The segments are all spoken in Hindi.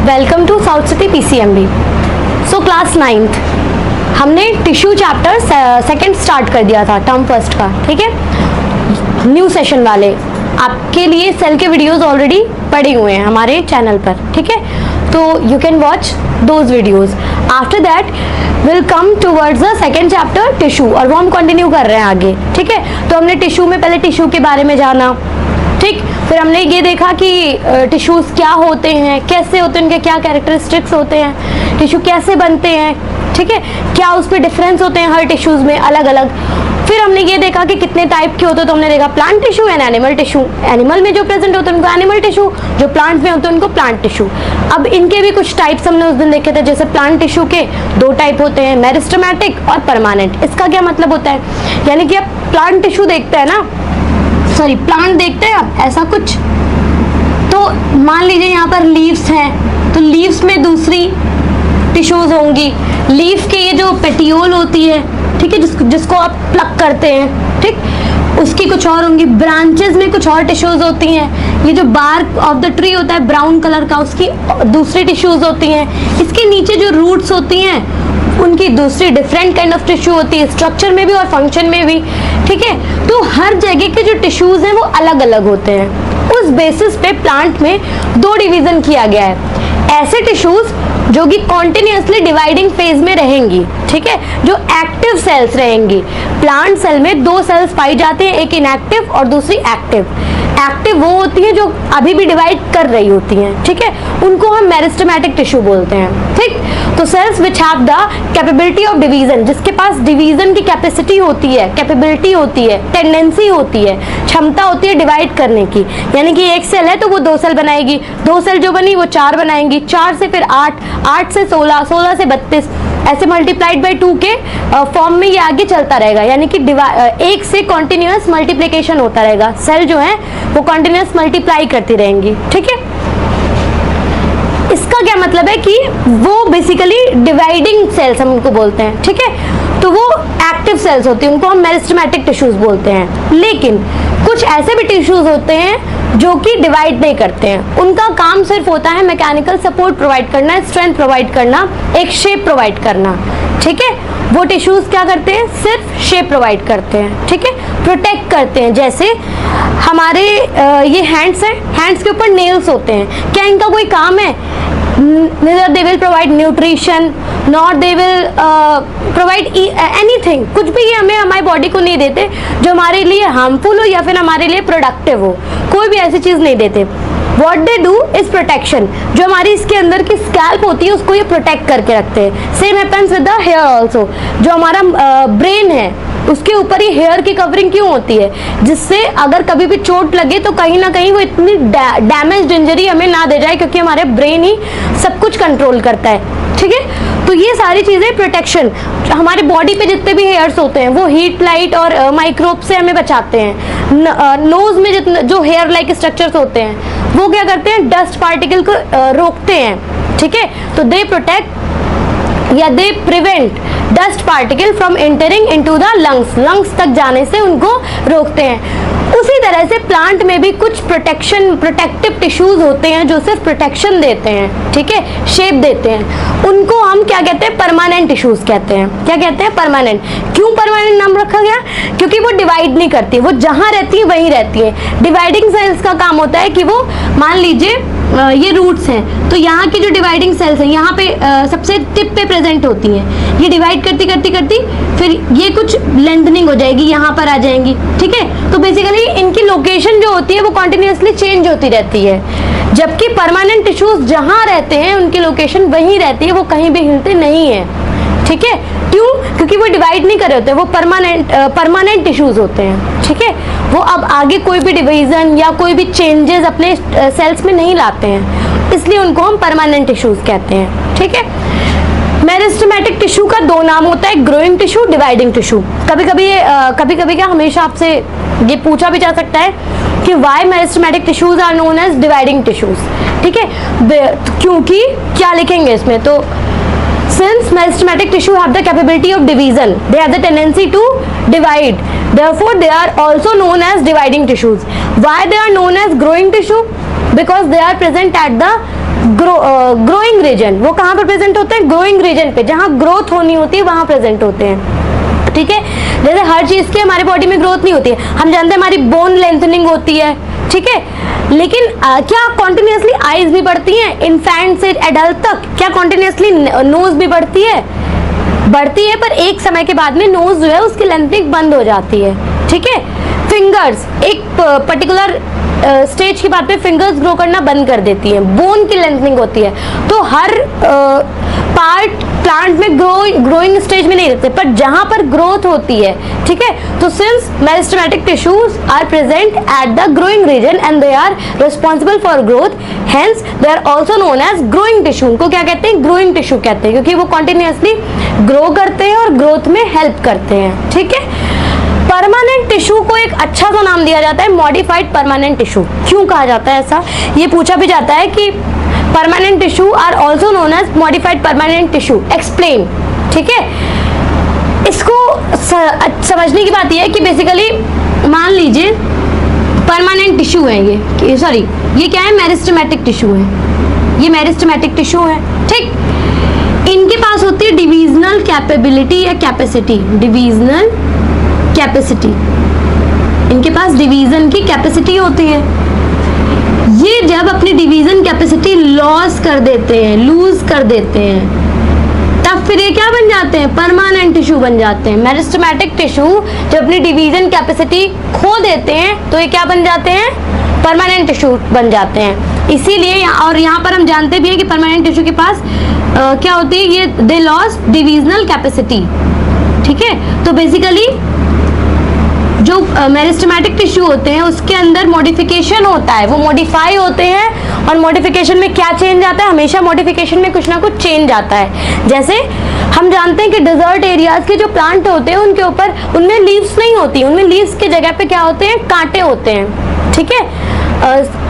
Welcome to South City PCMB. So class 9th हमने टिश्यू चैप्टर सेकंड स्टार्ट कर दिया था टर्म फर्स्ट का, ठीक है। न्यू सेशन वाले आपके लिए सेल के वीडियोस ऑलरेडी पड़े हुए हैं हमारे चैनल पर, ठीक है। तो you can watch those videos. After that will come towards the second chapter tissue, और वो हम कंटिन्यू कर रहे हैं आगे, ठीक है। तो हमने टिश्यू में पहले टिश्यू के बारे में जाना, ठीक। फिर हमने ये देखा कि टिश्यूज क्या होते हैं, कैसे होते हैं, उनके क्या कैरेक्टरिस्टिक्स होते हैं, टिश्यू कैसे बनते हैं, ठीक है, क्या उस पर डिफरेंस होते हैं हर टिश्यूज में अलग अलग। फिर हमने ये देखा कि कितने टाइप के होते हैं, तो हमने देखा plant tissue and animal tissue. Animal में जो प्रेजेंट होते हैं उनको एनिमल टिश्यू, जो प्लांट में होते हैं उनको प्लांट टिश्यू। अब इनके भी कुछ टाइप्स हमने उस दिन देखे थे। जैसे प्लांट टिश्यू के दो टाइप होते हैं, मेरिस्टेमेटिक और परमानेंट। इसका क्या मतलब होता है, यानी कि आप प्लांट टिश्यू देखते हैं ना, सॉरी प्लांट देखते हैं आप ऐसा कुछ, तो मान लीजिए यहाँ पर लीव्स हैं, तो लीव्स में दूसरी टिश्यूज होंगी। लीफ के ये जो पेटियोल होती है, ठीक है, जिसको आप प्लक करते हैं, ठीक, उसकी कुछ और होंगी। ब्रांचेस में कुछ और टिश्यूज होती हैं। ये जो बार्क ऑफ द ट्री होता है ब्राउन कलर का, उसकी दूसरी टिश्यूज होती हैं। इसके नीचे जो रूट्स होती हैं उनकी दूसरी डिफरेंट काइंड ऑफ टिश्यू होती है, स्ट्रक्चर में भी और फंक्शन में भी, ठीक है। तो हर जगह के जो टिश्यूज हैं वो अलग अलग होते हैं। उस बेसिस पे प्लांट में दो डिवीजन किया गया है। ऐसे टिश्यूज जो कि कॉन्टिन्यूसली डिवाइडिंग फेज में रहेंगी, ठीक है, जो एक्टिव सेल्स रहेंगी। प्लांट सेल में दो सेल्स पाई जाती हैं, एक इनएक्टिव और दूसरी एक्टिव। एक्टिव वो होती है जो अभी भी डिवाइड कर रही होती हैं, ठीक है, उनको हम मेरिस्टेमेटिक टिश्यू बोलते हैं, ठीक। तो cells which have the capability of division, जिसके पास डिवीजन की कैपेसिटी होती है, कैपेबिलिटी होती है, टेंडेंसी होती है, क्षमता होती है डिवाइड करने की। यानी कि एक सेल है तो वो दो सेल बनाएगी, दो सेल जो बनी वो चार बनाएंगी, चार से फिर आठ, आठ से 16, 16 से 32, ऐसे मल्टीप्लाइड बाई 2 के फॉर्म में ये आगे चलता रहेगा। यानी कि एक से कॉन्टिन्यूअस मल्टीप्लिकेशन होता रहेगा। सेल जो है वो कॉन्टिन्यूअस मल्टीप्लाई करती रहेंगी, ठीक है। इसका क्या मतलब है कि वो बेसिकली डिवाइडिंग सेल्स हम उनको बोलते हैं, ठीक है। तो वो एक्टिव सेल्स होती हैं, उनको हम मेरिस्टेमेटिक टिश्यूज बोलते हैं। लेकिन कुछ ऐसे भी टिश्यूज होते हैं जो कि डिवाइड नहीं करते हैं। उनका काम सिर्फ होता है मैकेनिकल सपोर्ट प्रोवाइड करना, स्ट्रेंथ प्रोवाइड करना, एक शेप प्रोवाइड करना, ठीक है। वो टिश्यूज क्या करते हैं, सिर्फ शेप प्रोवाइड करते हैं, ठीक है, प्रोटेक्ट करते हैं। जैसे हमारे ये हैंड्स हैं, हैंड्स के ऊपर नेल्स होते हैं, क्या इनका कोई काम है? Neither they will provide nutrition nor they will provide anything। कुछ भी ये हमें हमारी बॉडी को नहीं देते जो हमारे लिए हार्मफुल हो या फिर हमारे लिए प्रोडक्टिव हो, कोई भी ऐसी चीज नहीं देते। What they do is protection। जो हमारी इसके अंदर की स्कैल्प होती है उसको ये प्रोटेक्ट करके रखते हैं। Same happens with the hair also. जो हमारा ब्रेन है उसके ऊपर ये हेयर की कवरिंग क्यों होती है, जिससे अगर कभी भी चोट लगे तो कहीं ना कहीं वो इतनी डैमेज इंजरी हमें ना दे जाए, क्योंकि हमारे ब्रेन ही सब कुछ कंट्रोल करता है, ठीक है। तो ये सारी चीजें प्रोटेक्शन, हमारे बॉडी पे जितने भी हेयर्स होते हैं वो हीट, लाइट और माइक्रोब से हमें बचाते हैं। नोज में जितने जो हेयर लाइक स्ट्रक्चर्स होते हैं वो क्या करते हैं, डस्ट पार्टिकल को रोकते हैं, ठीक है। तो दे प्रोटेक्ट या they prevent dust particle from entering into the lungs, lungs तक जाने से उनको रोकते हैं। उसी तरह से प्लांट में भी कुछ प्रोटेक्टिव टिश्यूज होते हैं जो सिर्फ प्रोटेक्शन देते हैं, ठीक है, शेप देते हैं। उनको हम क्या कहते हैं, परमानेंट टिश्यूज कहते हैं। क्या कहते हैं, परमानेंट। क्यों परमानेंट नाम रखा गया, क्योंकि वो डिवाइड नहीं करती, वो जहां रहती है वहीं रहती है। डिवाइडिंग सेल्स का काम होता है कि वो, मान लीजिए ये रूट्स हैं, तो यहाँ की जो डिवाइडिंग सेल्स हैं यहाँ पे सबसे टिप पे प्रेजेंट होती हैं। ये डिवाइड करती करती करती फिर ये कुछ लेंथनिंग हो जाएगी, यहाँ पर आ जाएंगी, ठीक है। तो बेसिकली इनकी लोकेशन जो होती है वो कॉन्टिन्यूसली चेंज होती रहती है। जबकि परमानेंट टिश्यूज जहाँ रहते हैं उनकी लोकेशन वहीं रहती है, वो कहीं भी हिलते नहीं है, ठीक है। क्यों, क्योंकि वो डिवाइड नहीं कर रहे होते, वो परमानेंट टिश्यूज होते हैं, ठीक है। वो अब आगे कोई भी डिवीजन या कोई भी चेंजेस अपने सेल्स में नहीं लाते हैं, इसलिए उनको हम परमानेंट टिश्यूज कहते हैं, ठीक है। मेरिस्टेमेटिक टिश्यू का दो नाम होता है, ग्रोइंग टिश्यू, डिवाइडिंग टिश्यू। कभी कभी क्या हमेशा आपसे ये पूछा भी जा सकता है कि why meristematic tissues are known as dividing tissues, ठीक है। क्योंकि क्या लिखेंगे इसमें, तो since meristematic tissue have the capability of division, they have the tendency to divide, therefore they are also known as dividing tissues. Why they are known as growing tissue? Because they are present at the growing region, वो कहाँ पर प्रेजेंट होते हैं? ग्रोइंग रीजन पे, जहाँ ग्रोथ होनी होती है वहाँ प्रेजेंट होते हैं, ठीक है। जैसे हर चीज की हमारे बॉडी में ग्रोथ नहीं होती है, हम जानते हैं हमारी बोन लेंथनिंग होती है, ठीक है, लेकिन क्या कॉन्टिन्यूसली आईज भी बढ़ती हैं? इन्फेंट से एडल्ट तक क्या कॉन्टिन्यूसली नोज भी बढ़ती है? बढ़ती है, पर एक समय के बाद में नोज जो है उसकी लेंथनिंग बंद हो जाती है, ठीक है। फिंगर्स एक पर्टिकुलर स्टेज के बाद में फिंगर्स ग्रो करना बंद कर देती हैं, बोन की लेंथनिंग होती है। तो हर पार्ट प्लांट में ग्रोइंग स्टेज में नहीं रहते, पर जहां पर ग्रोथ होती है, ठीक है, तो since meristematic tissues are present at the growing region and they are responsible for growth, hence they are also known as growing tissue. उनको क्या कहते हैं? ग्रोइंग टिश्यू कहते हैं, क्योंकि वो कॉन्टिन्यूसली ग्रो करते हैं और ग्रोथ में हेल्प करते हैं, ठीक है। परमानेंट टिश्यू को एक अच्छा सा नाम दिया जाता है, मॉडिफाइड परमानेंट टिश्यू। क्यों कहा जाता है ऐसा? ये पूछा भी जाता है कि permanent tissue are also known as modified permanent tissue, explain, ठीक है। इसको समझने की बात यह है कि बेसिकली मान लीजिए परमानेंट टिश्यू है ये, सॉरी ये क्या है? मेरिस्टेमेटिक टिश्यू है, ये मेरिस्टेमेटिक टिश्यू है, ठीक। इनके पास होती है डिविजनल कैपेबिलिटी या कैपेसिटी, डिविजनल कैपेसिटी, इनके पास डिवीजन की कैपेसिटी होती है। ये जब अपनी डिवीजन कैपेसिटी लॉस कर देते हैं, लूज कर देते हैं, तब फिर ये क्या बन जाते हैं? परमानेंट टिश्यू बन जाते हैं। मेरिस्टेमेटिक टिश्यू जब अपनी डिवीजन कैपेसिटी खो देते हैं तो ये क्या बन जाते हैं? परमानेंट टिश्यू बन जाते हैं। इसीलिए और यहाँ पर हम जानते भी हैं कि परमानेंट टिश्यू के पास क्या होती है? ये दे लॉस डिविजनल कैपेसिटी, ठीक है। तो बेसिकली जो मेरिस्टेमेटिक टिश्यू होते हैं उसके अंदर मॉडिफिकेशन होता है, वो मॉडिफाई होते हैं। और मॉडिफिकेशन में क्या चेंज आता है? हमेशा मॉडिफिकेशन में कुछ ना कुछ चेंज आता है। जैसे हम जानते हैं कि डिजर्ट एरियाज के जो प्लांट होते हैं उनके ऊपर उनमें लीव्स नहीं होती, उनमें लीव्स की जगह पे क्या होते हैं? कांटे होते हैं, ठीक है,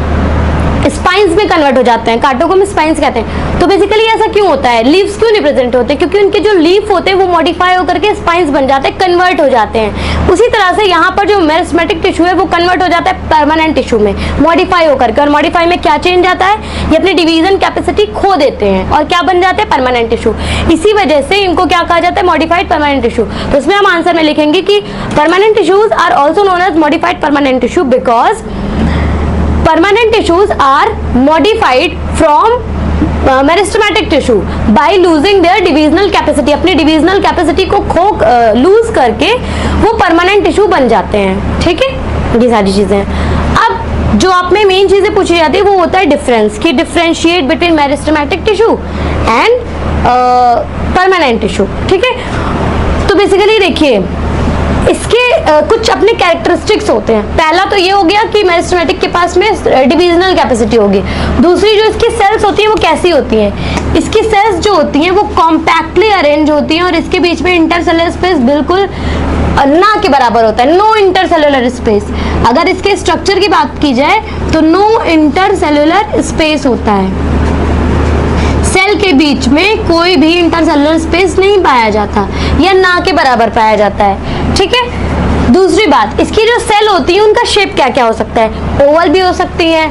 स्पाइंस में कन्वर्ट हो जाते हैं, कांटों को हम स्पाइंस कहते हैं। तो बेसिकली ऐसा क्यों होता है? लीव्स क्यों नहीं प्रेजेंट होते? क्योंकि उनके जो लीफ होते हैं वो मॉडिफाई होकर के स्पाइंस बन जाते हैं, कन्वर्ट हो जाते हैं। उसी तरह से यहाँ पर जो मेरिस्टेमेटिक टिश्यू है वो कन्वर्ट हो जाता है परमानेंट टिश्यू में, मॉडिफाई होकर के। और मॉडिफाई में क्या चेंज आता है? ये अपनी डिवीजन कैपेसिटी खो देते हैं और क्या बन जाते हैं? Permanent tissue. इसी वजह से इनको क्या कहा जाता है? Modified permanent tissue. तो इसमें हम आंसर में लिखेंगे कि permanent tissues are also known as modified permanent tissue because permanent tissues are modified from meristematic tissue by losing their divisional capacity. अपनी डिविजनल कैपेसिटी को लूज करके वो परमानेंट टिश्यू बन जाते हैं, ठीक है। ये सारी चीजें अब जो आप में मेन चीजें पूछी जाती है वो होता है डिफरेंस, कि differentiate between meristematic tissue and permanent tissue, ठीक है। तो बेसिकली देखिए इसके कुछ अपने कैरेक्टरिस्टिक्स होते हैं। पहला तो ये हो गया कि मेरिस्टेमेटिक के पास में डिविजनल कैपेसिटी होगी। दूसरी जो इसकी सेल्स होती हैं वो कैसी होती हैं? इसकी सेल्स जो होती हैं वो कॉम्पैक्टली अरेंज होती हैं और इसके बीच में इंटरसेलुलर स्पेस बिल्कुल ना के बराबर होता है, नो इंटरसेलुलर स्पेस। अगर इसके स्ट्रक्चर की बात की जाए तो नो इंटरसेलुलर स्पेस होता है, सेल के बीच में कोई भी इंटरसेलुलर स्पेस नहीं पाया जाता या ना के बराबर पाया जाता है, ठीक है। दूसरी बात, इसकी जो सेल होती है उनका शेप क्या क्या हो सकता है? ओवल भी हो सकती है,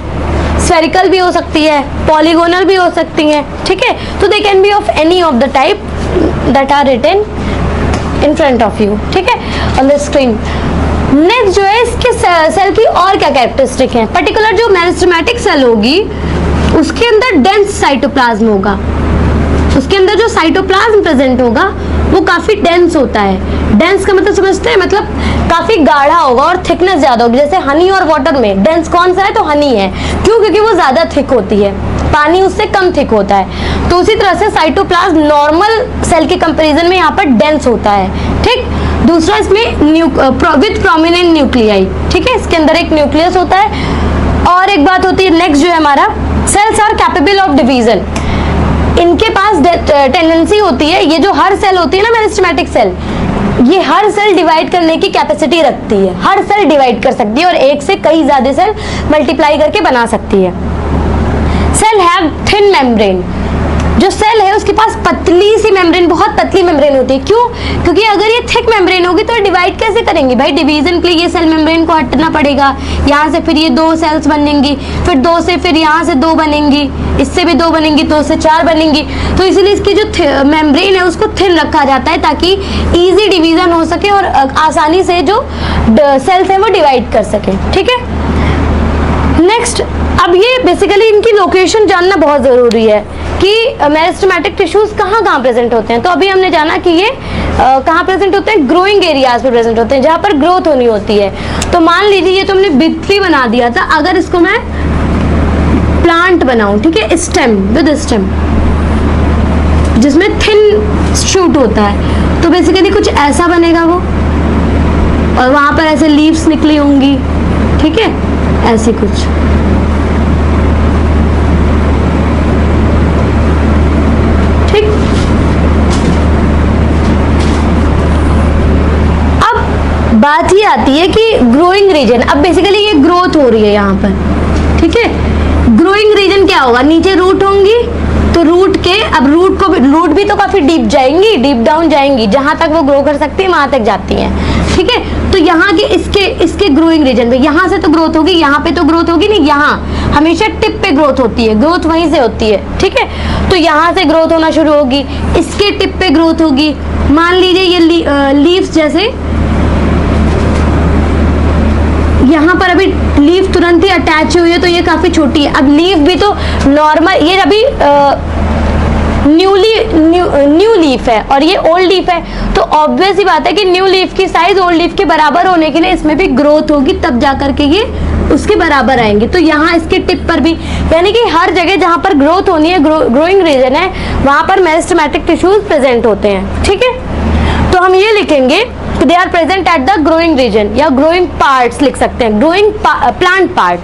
स्फेरिकल भी हो सकती है, पॉलीगोनल भी हो सकती है, ठीक है। तो they can be of any of the type that are written in front of you, ठीक है, ऑन द स्क्रीन। नेक्स्ट जो है इसके सेल की और क्या कैरेक्टरिस्टिक है? पर्टिकुलर जो मेरिस्टेमेटिक सेल होगी उसके अंदर डेंस साइटोप्लाज्म होगा, उसके अंदर जो साइटोप्लाज्म प्रेजेंट होगा वो काफी डेंस होता है। डेंस का मतलब समझते हैं? मतलब काफी गाढ़ा होगा और थिकनेस ज्यादा होगी। जैसे हनी और वाटर में डेंस कौन सा है? तो हनी है। क्यों? क्योंकि वो ज्यादा थिक होती है, पानी उससे कम थिक होता है। तो उसी तरह से साइटोप्लाज्म नॉर्मल सेल के कंपेरिजन में यहाँ पर डेंस होता है, ठीक। दूसरा इसमें विथ प्रोमिनेंट न्यूक्लियाई, ठीक है, इसके अंदर एक न्यूक्लियस होता है। और एक बात होती है नेक्स्ट जो है हमारा, cells are capable of division. इनके पास टेंडेंसी होती है, ये जो हर सेल होती है ना मेरिस्टेमेटिक सेल, ये हर सेल डिवाइड करने की कैपेसिटी रखती है। हर सेल डिवाइड कर सकती है और एक से कई ज्यादा सेल मल्टीप्लाई करके बना सकती है। Cell have thin membrane. जो सेल है उसके पास पतली सी मेम्ब्रेन, बहुत पतली मेम्ब्रेन होती है। क्यों? क्योंकि अगर ये थिक मेम्ब्रेन होगी तो डिवाइड कैसे करेंगी भाई? डिवीजन के लिए ये सेल मेम्ब्रेन को हटना पड़ेगा, यहाँ से फिर ये 2 सेल्स बनेंगी, फिर 2 से फिर यहाँ से 2 बनेंगी, इससे भी 2 बनेंगी, 2 से 4 बनेंगी। तो इसीलिए इसकी जो मेम्ब्रेन है उसको थिन रखा जाता है ताकि इजी डिवीजन हो सके और आसानी से जो सेल्स है वो डिवाइड कर सके। ठीक है, नेक्स्ट, अब ये बेसिकली इनकी लोकेशन जानना बहुत जरूरी है कि मेरिस्टेमेटिक टिश्यूज कहाँ कहाँ प्रेजेंट होते हैं। तो अभी हमने जाना कि ये कहाँ प्रेजेंट होते हैं, ग्रोइंग एरियाज पे प्रेजेंट होते हैं जहाँ पर ग्रोथ होनी होती है। तो मान लीजिए ये तो हमने बिथली बना दिया था, अगर इसको मैं प्लांट बनाऊं, ठीक है, स्टेम विद स्टेम जिसमें थिन शूट होता है, तो बेसिकली कुछ ऐसा बनेगा वो, और वहां पर ऐसे लीव्स निकली होंगी, ठीक है, ऐसे कुछ। ठीक, अब बात ये आती है कि ग्रोइंग रीजन, अब बेसिकली ये ग्रोथ हो रही है यहाँ पर, ठीक है। ग्रोइंग रीजन क्या होगा? नीचे रूट होंगी, तो रूट के, अब रूट भी तो काफी डीप जाएंगी, डीप डाउन जाएंगी, जहां तक वो ग्रो कर सकती है वहां तक जाती हैं, ठीक है। तो यहाँ के इसके ग्रोइंग रीजन पे, यहाँ से तो ग्रोथ होगी, यहाँ पे तो ग्रोथ होगी नहीं, यहाँ हमेशा टिप पे ग्रोथ होती है, ग्रोथ वहीं से होती है, ठीक है। तो यहाँ से ग्रोथ होना शुरू होगी, इसके टिप पे ग्रोथ होगी। मान लीजिए ये लीव्स जैसे यहाँ पर अभी लीफ तुरंत ही अटैच हुई है तो ये काफी छोटी है। अब लीफ भी तो नॉर्मल, ये अभी न्यू लीफ है और ये ओल्ड लीफ है, तो ऑब्वियस ही बात है कि न्यू लीफ की साइज ओल्ड लीफ के बराबर होने के लिए इसमें भी ग्रोथ होगी, तब जाकर के ये उसके बराबर आएंगे। तो यहाँ इसके टिप पर भी, यानी कि हर जगह जहाँ पर ग्रोथ होनी है, ग्रोइंग रीजन है, वहां पर मेरिस्टेमेटिक टिश्यूज प्रेजेंट होते हैं, ठीक है। तो हम ये लिखेंगे they are present at the growing region, या ग्रोइंग पार्ट्स लिख सकते हैं, ग्रोइंग प्लांट पार्ट,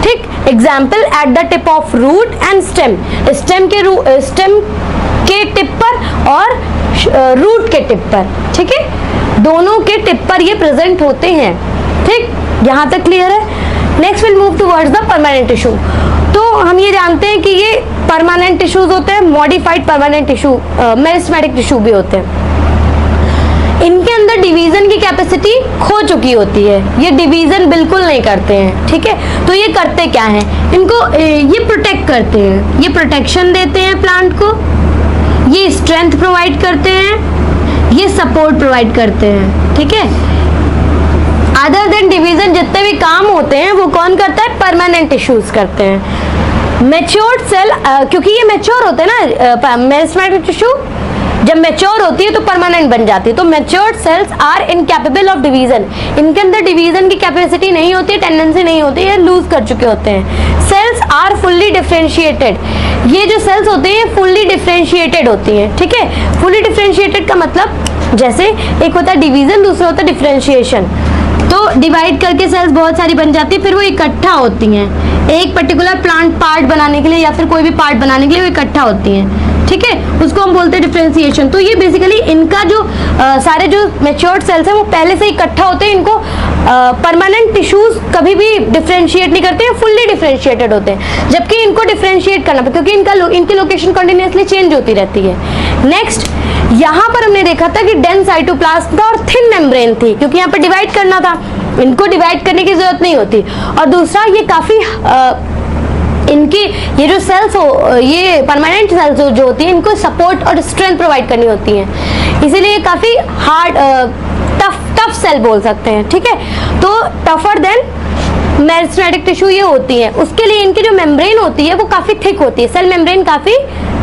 ठीक। Example, at the tip of root and stem, stem के टिप पर और रूट के टिप पर, ठीक है, दोनों के टिप पर ये प्रेजेंट होते हैं, ठीक। यहाँ तक क्लियर है। Next will move towards the permanent tissue. तो हम ये जानते हैं कि ये परमानेंट टिश्यूज होते हैं, modified permanent tissue, meristematic tissue भी होते हैं। इनके अंदर डिवीजन की कैपेसिटी खो चुकी होती है, ये डिवीजन बिल्कुल नहीं करते हैं, ठीक है। तो ये करते क्या हैं? इनको ये प्रोटेक्ट करते हैं, ये प्रोटेक्शन देते हैं प्लांट को, ये स्ट्रेंथ प्रोवाइड करते हैं, ये सपोर्ट प्रोवाइड करते हैं, ठीक है। अदर देन डिवीजन जितने भी काम होते हैं वो कौन करता है? परमानेंट टिश्यूज करते हैं। मैच्योर्ड सेल, क्योंकि ये मैच्योर होते हैं ना, मेरिस्टेमेटिक टिश्यू जब मैच्योर होती है तो परमानेंट बन जाती है। तो matured cells are incapable of division, इनके अंदर डिवीजन की कैपेसिटी नहीं होती है, टेंडेंसी नहीं होती है, लूज कर चुके होते हैं। सेल्स आर फुल्ली डिफरेंशिएटेड, ये जो सेल्स होते हैं फुल्ली डिफरेंशिएटेड होती हैं, ठीक है। फुल्ली डिफरेंशिएटेड का मतलब, जैसे एक होता है डिवीजन, दूसरा होता है डिफरेंशिएशन। तो डिवाइड करके सेल्स बहुत सारी बन जाती है, फिर वो इकट्ठा होती हैं एक पर्टिकुलर प्लांट पार्ट बनाने के लिए, या फिर कोई भी पार्ट बनाने के लिए वो इकट्ठा होती हैं, ठीक है। उसको हम बोलते हैं डिफरेंशिएशन। तो ये बेसिकली इनका जो सारे जो मैच्योर्ड सेल्स हैं वो पहले से इकट्ठा होते हैं, इनको परमानेंट टिश्यूज कभी भी डिफरेंशिएट नहीं करते हैं, फुल्ली डिफरेंशिएटेड होते हैं। जबकि इनको डिफरेंशिएट करना पड़ता है क्योंकि इनकी लोकेशन कंटिन्यूअसली चेंज होती रहती है। नेक्स्ट, यहाँ पर हमने देखा था कि डेंस साइटोप्लाज्म था और थिन मेम्ब्रेन थी, क्योंकि यहाँ पर डिवाइड करना था, इनको डिवाइड करने की जरूरत नहीं होती। और दूसरा, ये काफी इनकी ये जो सेल्स हो, ये परमानेंट सेल्स जो होती हैं, इनको सपोर्ट और स्ट्रेंथ प्रोवाइड करनी होती है, इसीलिए काफी हार्ड टफ सेल बोल सकते हैं, ठीक है। तो टफर देन मेरिस्टेमेटिक टिश्यू ये होती है, उसके लिए इनकी जो मेम्ब्रेन होती है वो काफी थिक होती है, सेल मेम्ब्रेन काफी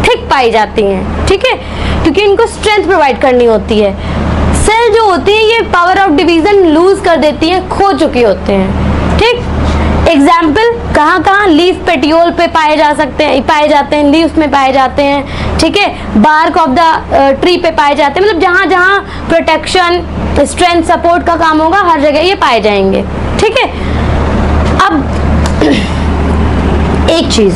थिक पाई जाती हैं, ठीक है, क्योंकि इनको स्ट्रेंथ प्रोवाइड करनी होती है। सेल जो होती है ये पावर ऑफ डिवीजन लूज कर देती है, खो चुके होते हैं, ठीक। एग्जाम्पल, कहाँ कहाँ? लीफ पेटियोल पे पाए जाते हैं, लीव्स में पाए जाते हैं, ठीक है। बार्क ऑफ द ट्री पे पाए जाते हैं, मतलब जहाँ जहाँ प्रोटेक्शन, स्ट्रेंथ, सपोर्ट का काम होगा हर जगह ये पाए जाएंगे, ठीक है। अब एक चीज,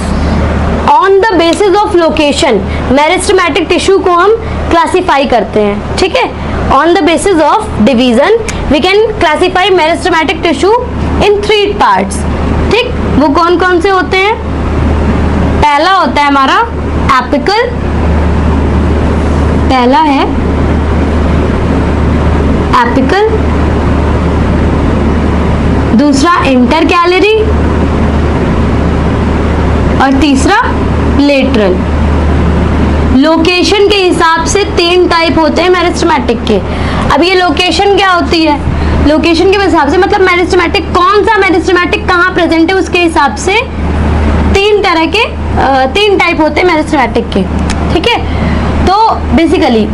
on the basis of location meristematic tissue को हम क्लासिफाई करते हैं, ठीक है। On the basis of division we can classify meristematic tissue in 3 parts, ठीक। वो कौन कौन से होते हैं? पहला होता है हमारा एपिकल, पहला है एपिकल, दूसरा इंटरकैलरी और तीसरा लेटरल। लोकेशन के हिसाब से 3 टाइप होते हैं मेरिस्टेमेटिक के। अब ये लोकेशन क्या होती है? लोकेशन के हिसाब से मतलब मेरिस्टेमेटिक, कौन सा मेरिस्टेमेटिक कहाँ प्रेजेंट है उसके हिसाब से 3 तरह के 3 टाइप होते हैं मेरिस्टेमेटिक के। ठीक है, तो बेसिकली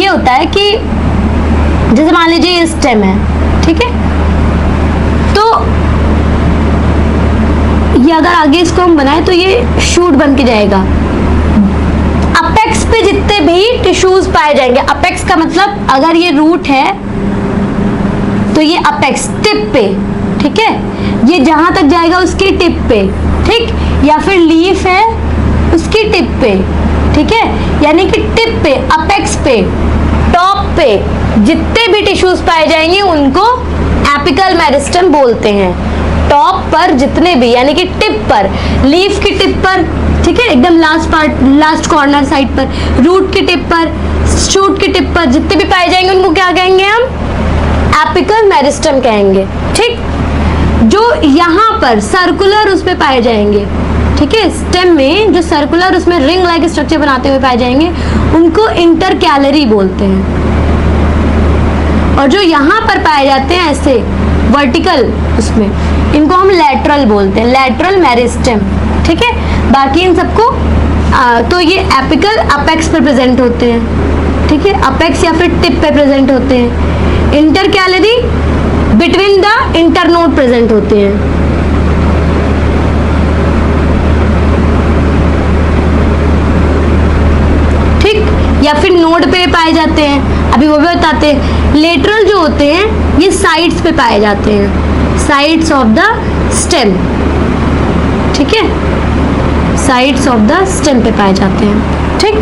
ये होता है कि जैसे मान लीजिए ये स्टेम है, ठीक है, तो ये अगर आगे इसको हम बनाए तो ये शूट बन के जाएगा। अपेक्स पे जितने भी टिश्यूज पाए जाएंगे, अपेक्स का मतलब अगर ये रूट है तो ये अपेक्स टिप पे, ठीक है, ये जहां तक जाएगा उसकी टिप पे, ठीक, या फिर लीफ है उसकी टिप पे, ठीक है, यानी कि टिप पे, अपेक्स पे, टॉप पे जितने भी टिश्यूज पाए जाएंगे उनको एपिकल मेरिस्टेम बोलते हैं। टॉप पर जितने भी, यानी कि टिप पर, लीफ की टिप पर, ठीक है, एकदम last part, last corner side पर, रूट की टिप पर, शूट की टिप पर जितने भी पाए जाएंगे उनको क्या कहेंगे हम? एपिकल मेरिस्टेम कहेंगे। ठीक, जो यहाँ पर सर्कुलर उस पे पाए जाएंगे, ठीक है, स्टेम में जो सर्कुलर उसमें रिंग लाइक स्ट्रक्चर बनाते हुए पाए जाएंगे उनको इंटरकैलरी बोलते हैं। और जो यहाँ पर पाए जाते हैं ऐसे वर्टिकल, उसमें इनको हम लैटरल बोलते हैं, लैटरल मेरिस्टेम। ठीक है, बाकी इन सबको तो ये एपिकल अपेक्स पर प्रेजेंट होते हैं, ठीक है, अपेक्स या फिर टिप पे प्रेजेंट होते हैं। Intercalary between the internode present होते हैं। ठीक, या फिर नोड पे पाए जाते हैं, अभी वो भी बताते हैं। लेटरल जो होते हैं ये साइड्स पे पाए जाते हैं, साइड्स ऑफ द स्टेम, ठीक है, साइड्स ऑफ द स्टेम पे पाए जाते हैं। ठीक,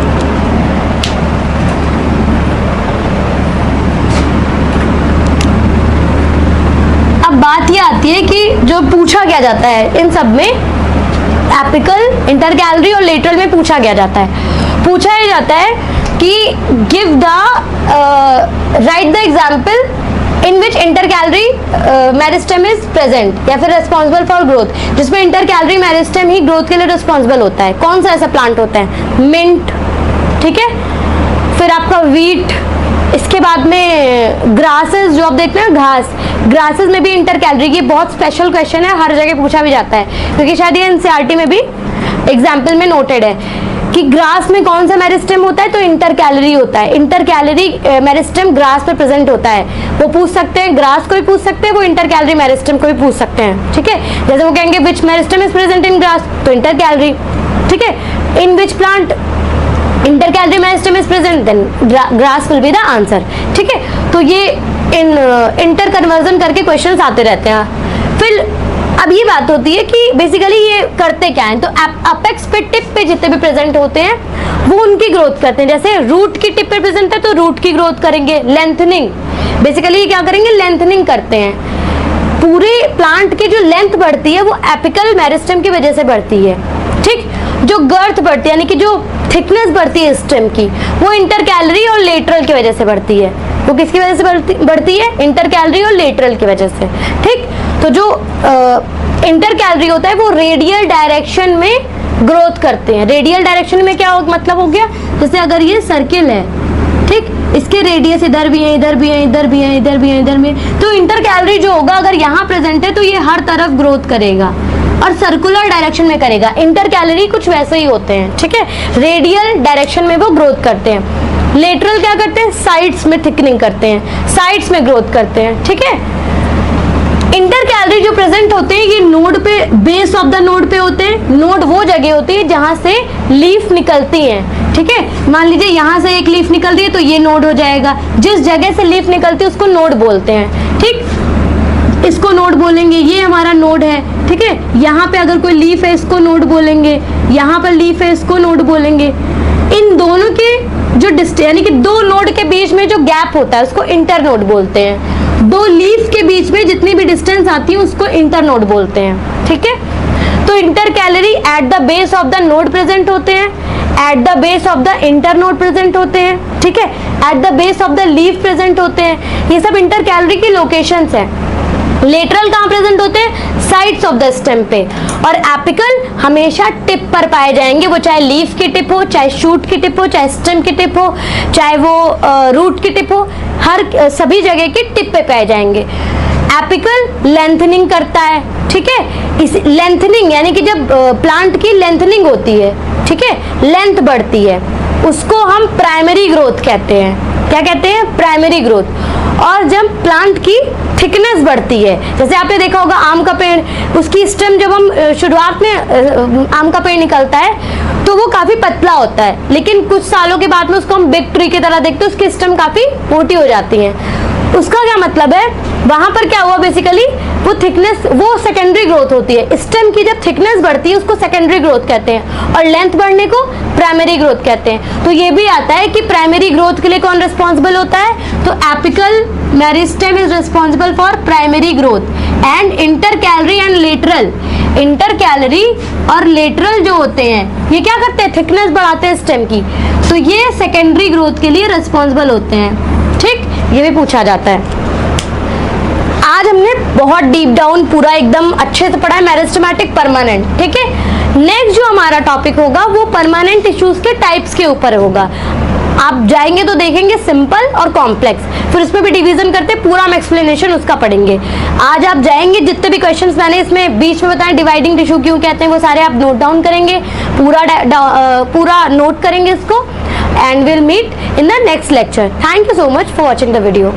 अब बात ये आती है कि जो पूछा क्या जाता है इन सब में, एपिकल, इंटरकैलरी और लेटरल में पूछा क्या जाता है? पूछा ये जाता है कि give the right the example in which intercalary meristem is present या फिर रिस्पॉन्सिबल फॉर ग्रोथ, जिसमें इंटरकैलरी मेरिस्टेम ही ग्रोथ के लिए रिस्पॉन्सिबल होता है। कौन सा ऐसा प्लांट होता है? मिंट, ठीक है, फिर आपका वीट, इसके बाद में ग्रासेस, जो आप देखते हैं घास, ग्रासेस में भी इंटरकैलरी की बहुत स्पेशल क्वेश्चन है, हर जगह पूछा भी जाता है क्योंकि शायद ये एनसीईआरटी में भी एग्जाम्पल में नोटेड है कि ग्रास में कौन सा मेरिस्टेम होता है, तो इंटरकैलरी होता है। इंटरकैलरी मेरिस्टेम ग्रास पे प्रेजेंट होता है। वो पूछ सकते हैं, ग्रास को भी पूछ सकते हैं, वो इंटरकैलरी मेरिस्टेम को भी पूछ सकते हैं। ठीक है, जैसे वो कहेंगे which meristem is present in grass, तो इंटरकैलरी। ठीक है, in which plant intercalary meristem is present, then grass will be the answer. ठीक है, तो ये इन इंटर कन्वर्जन करके क्वेश्चंस आते रहते हैं। फिर अब ये बात होती है कि बेसिकली ये करते क्या है, तो अपेक्स पे, टिप पे जितने भी प्रेजेंट होते हैं वो उनकी ग्रोथ करते हैं। जैसे रूट की टिप पे प्रेजेंट है तो रूट की ग्रोथ करेंगे, लेंथनिंग, बेसिकली ये क्या करेंगे, लेंथनिंग करते हैं। पूरे प्लांट की जो लेंथ बढ़ती है वो एपिकल मेरिस्टेम की वजह से बढ़ती है। ठीक, जो गर्थ बढ़ती है यानी कि जो थिकनेस बढ़ती है स्टेम की, वो इंटरकैलरी और लेटरल की वजह से बढ़ती है। वो किसकी वजह से बढ़ती है? इंटरकैलरी और लेटरल की वजह से। ठीक, तो जो इंटरकैलरी होता है वो रेडियल डायरेक्शन में ग्रोथ करते हैं। रेडियल डायरेक्शन में क्या मतलब हो गया, जैसे अगर ये सर्किल है, ठीक, इसके रेडियस इधर भी है, इधर भी है, इधर भी है, इधर भी है, इधर भी है, तो इंटरकैलरी जो होगा अगर यहाँ प्रेजेंट है तो ये हर तरफ ग्रोथ करेगा और सर्कुलर डायरेक्शन में करेगा। इंटरकैलरी कुछ वैसे ही होते हैं। ठीक है, रेडियल डायरेक्शन में वो ग्रोथ करते हैं। लेटरल क्या करते हैं? साइड्स में थिकनिंग करते हैं, साइड्स में ग्रोथ करते हैं। ठीक है, इंटरकैलरी जो प्रेजेंट होते हैं ये नोड पे, बेस ऑफ द नोड पे होते हैं। नोड वो जगह होती है जहां से लीफ निकलती है। ठीक है, मान लीजिए यहाँ से एक लीफ निकल रही है तो ये नोड हो जाएगा। जिस जगह से लीफ निकलती है उसको नोड बोलते हैं। ठीक, इसको नोड बोलेंगे, ये हमारा नोड है। ठीक है, यहाँ पे अगर कोई लीफ है इसको नोड बोलेंगे, यहाँ पर लीफ है इसको नोड बोलेंगे। इन दोनों के जो यानी कि दो नोड के बीच में जो गैप होता है उसको इंटर नोड बोलते हैं। दो लीफ के बीच में जितनी भी डिस्टेंस आती है उसको इंटर नोड बोलते हैं। ठीक है, तो intercalary at the base of the node present होते हैं, at the base of the internode present होते हैं, ठीक है, at the base of the leaf present होते हैं, ये सब इंटर कैलरी की लोकेशंस हैं। लेटरल कहाँ प्रेजेंट होते हैं? साइड्स ऑफ द स्टेम पे। और एपिकल हमेशा टिप पर पाए जाएंगे, वो चाहे लीफ की टिप हो, चाहे शूट की टिप हो, चाहे स्टेम की टिप हो, चाहे वो रूट की टिप हो, हर सभी जगह की टिप पे पाए जाएंगे। एपिकल लेंथनिंग करता है, ठीक है, इस लेंथनिंग यानी कि जब प्लांट की लेंथनिंग होती है, ठीक है, लेंथ बढ़ती है, उसको हम प्राइमरी ग्रोथ कहते हैं। क्या कहते हैं? Primary growth. और जब प्लांट की थिकनेस बढ़ती है, जैसे आपने देखा होगा आम का पेड़, उसकी स्टेम जब हम शुरुआत में आम का पेड़ निकलता है तो वो काफी पतला होता है, लेकिन कुछ सालों के बाद में उसको हम बिग ट्री की तरह देखते हैं, उसकी स्टेम काफी मोटी हो जाती है। उसका क्या मतलब है? वहां पर क्या हुआ बेसिकली, वो थिकनेस, वो सेकेंडरी ग्रोथ होती है। स्टेम की जब थिकनेस बढ़ती है उसको सेकेंडरी ग्रोथ कहते हैं, और लेंथ बढ़ने को प्राइमरी ग्रोथ कहते हैं। तो ये भी आता है कि प्राइमरी ग्रोथ के लिए कौन रिस्पॉन्सिबल होता है? तो apical meristem is responsible for primary growth. And inter calorie and lateral, inter calorie और लेटरल जो होते हैं ये क्या करते हैं? थिकनेस बढ़ाते हैं स्टेम की, तो ये सेकेंडरी ग्रोथ के लिए रिस्पॉन्सिबल होते हैं। ठीक, ये भी पूछा जाता है। आज हमने बहुत डीप डाउन पूरा एकदम अच्छे से पढ़ा है मेरिस्टेमेटिक परमानेंट, ठीक है। नेक्स्ट जो हमारा टॉपिक होगा वो परमानेंट टिश्यूज के टाइप्स के ऊपर होगा। आप जाएंगे तो देखेंगे सिंपल और कॉम्प्लेक्स, फिर उसमें भी डिवीजन करते पूरा हम एक्सप्लेनेशन उसका पढ़ेंगे। आज आप जाएंगे, जितने भी क्वेश्चंस मैंने इसमें बीच में बताए डिवाइडिंग टिश्यू क्यों कहते हैं वो सारे आप नोट डाउन करेंगे, पूरा नोट करेंगे इसको, and we'll meet in the next lecture. Thank you so much for watching the video.